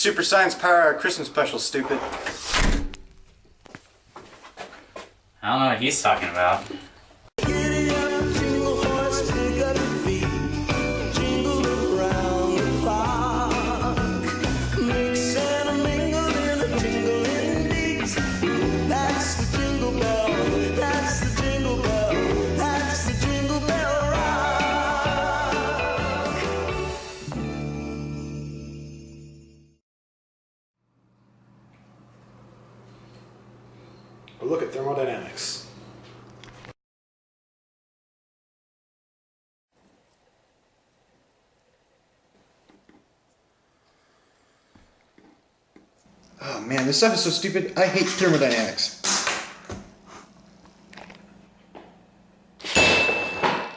Super Science Power Hour Christmas special, stupid. I don't know what he's talking about. A look at thermodynamics. Oh man, this stuff is so stupid. I hate thermodynamics.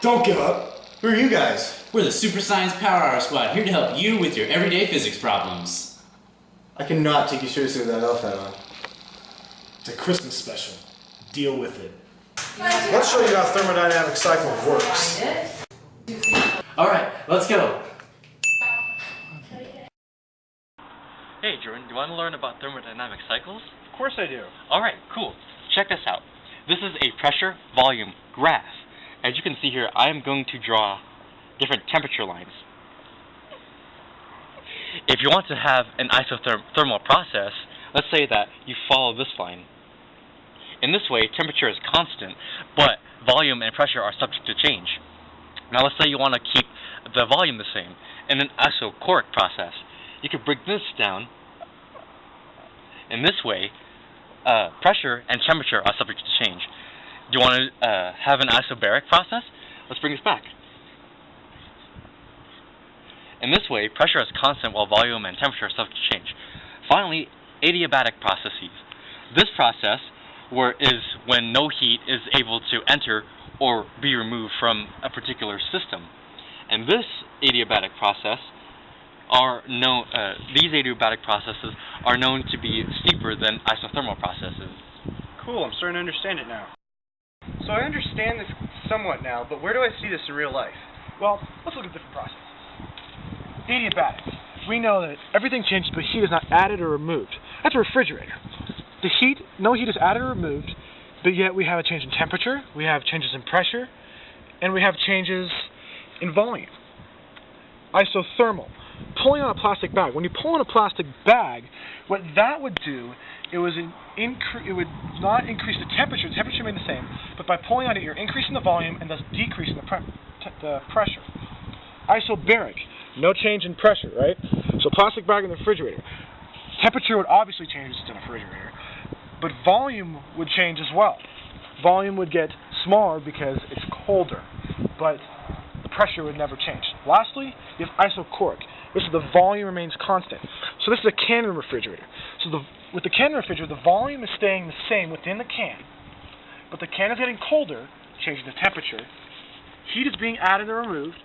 Don't give up. Who are you guys? We're the Super Science Power Hour Squad, here to help you with your everyday physics problems. I cannot take you seriously with that elf hat on. It's a Christmas special. Deal with it. Let's show you how thermodynamic cycle works. Alright, let's go. Hey Jordan, do you want to learn about thermodynamic cycles? Of course I do. Alright, cool. Check this out. This is a pressure volume graph. As you can see here, I am going to draw different temperature lines. If you want to have an isothermal process, let's say that you follow this line. In this way, temperature is constant, but volume and pressure are subject to change. Now let's say you want to keep the volume the same. In an isochoric process, you could break this down. In this way, pressure and temperature are subject to change. Do you want to have an isobaric process? Let's bring this back. In this way, pressure is constant while volume and temperature are subject to change. Finally, adiabatic processes. This process is when no heat is able to enter or be removed from a particular system. And this adiabatic process these adiabatic processes are known to be steeper than isothermal processes. Cool, I'm starting to understand it now. So I understand this somewhat now, but where do I see this in real life? Well, let's look at different processes. Adiabatic. We know that everything changes, but heat is not added or removed. That's a refrigerator. The heat, no heat is added or removed, but yet we have a change in temperature, we have changes in pressure, and we have changes in volume. Isothermal. Pulling on a plastic bag. When you pull on a plastic bag, what that would do, it would not increase the temperature. The temperature remain the same, but by pulling on it, you're increasing the volume and thus decreasing the pressure. Isobaric. No change in pressure, right? So plastic bag in the refrigerator. Temperature would obviously change in a refrigerator, but volume would change as well. Volume would get smaller because it's colder, but the pressure would never change. Lastly, you have isochoric. This is the volume remains constant. So this is a can refrigerator. So with the can refrigerator, the volume is staying the same within the can, but the can is getting colder, changing the temperature. Heat is being added or removed.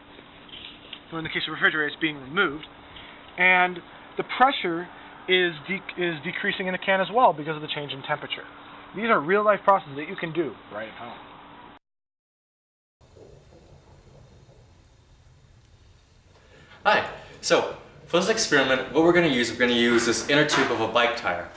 So in the case of refrigerator, it's being removed, and the pressure is decreasing in the can as well because of the change in temperature. These are real-life processes that you can do right at home. Hi. So, for this experiment, what we're going to use this inner tube of a bike tire.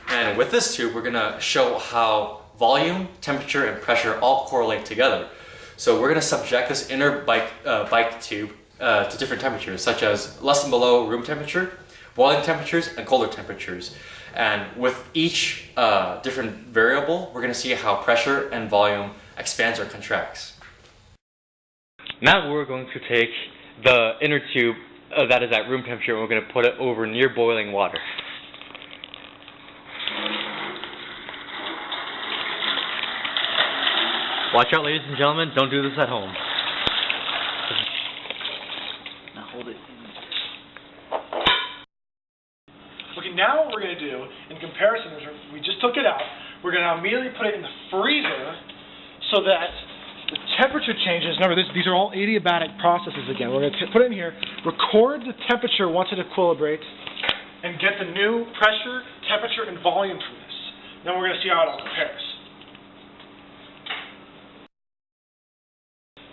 And with this tube, we're going to show how volume, temperature, and pressure all correlate together. So we're going to subject this inner bike tube to different temperatures, such as less and below room temperature, boiling temperatures, and colder temperatures. And with each different variable, we're going to see how pressure and volume expands or contracts. Now we're going to take the inner tube that is at room temperature, and we're going to put it over near boiling water. Watch out, ladies and gentlemen, don't do this at home. Now hold it in. Okay, now what we're going to do, in comparison, is we just took it out, we're going to immediately put it in the freezer so that the temperature changes. Remember, these are all adiabatic processes again. We're going to put it in here, record the temperature once it equilibrates, and get the new pressure, temperature, and volume from this. Then we're going to see how it all compares.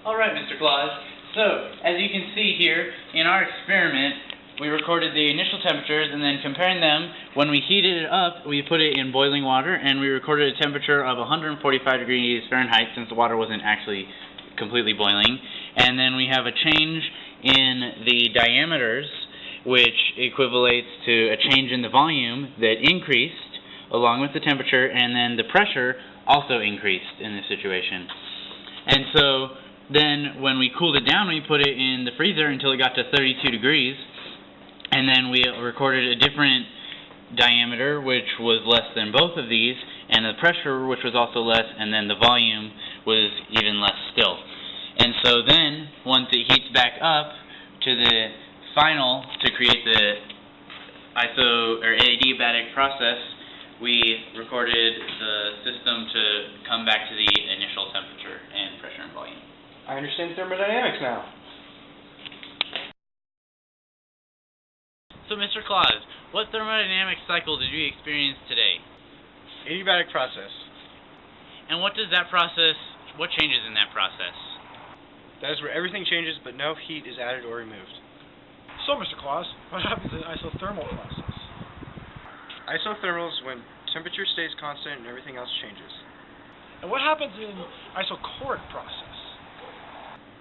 Alright, Mr. Claus. So, as you can see here, in our experiment, we recorded the initial temperatures, and then comparing them, when we heated it up, we put it in boiling water, and we recorded a temperature of 145 degrees Fahrenheit since the water wasn't actually completely boiling. And then we have a change in the diameters, which equivalates to a change in the volume that increased along with the temperature, and then the pressure also increased in this situation. And so then when we cooled it down, we put it in the freezer until it got to 32 degrees, and then we recorded a different diameter, which was less than both of these, and the pressure, which was also less, and then the volume was even less still. And so then, once it heats back up to the final to create the adiabatic process, we recorded the system to come back to the initial temperature and pressure and volume. I understand thermodynamics now. So, Mr. Claus, what thermodynamic cycle did you experience today? Adiabatic process. And what changes in that process? That is where everything changes, but no heat is added or removed. So, Mr. Claus, what happens in the isothermal process? Isothermal is when temperature stays constant and everything else changes. And what happens in isochloric process?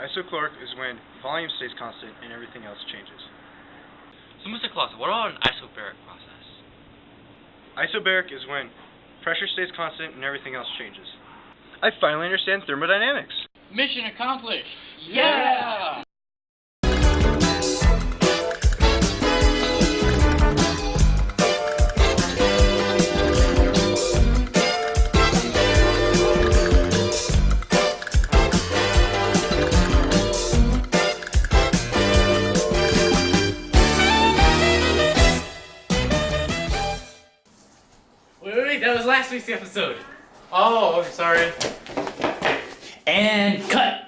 Isochloric is when volume stays constant and everything else changes. So Mr. Claus, what about an isobaric process? Isobaric is when pressure stays constant and everything else changes. I finally understand thermodynamics. Mission accomplished! Yeah! Wait, that was last week's episode. Oh, sorry. And cut!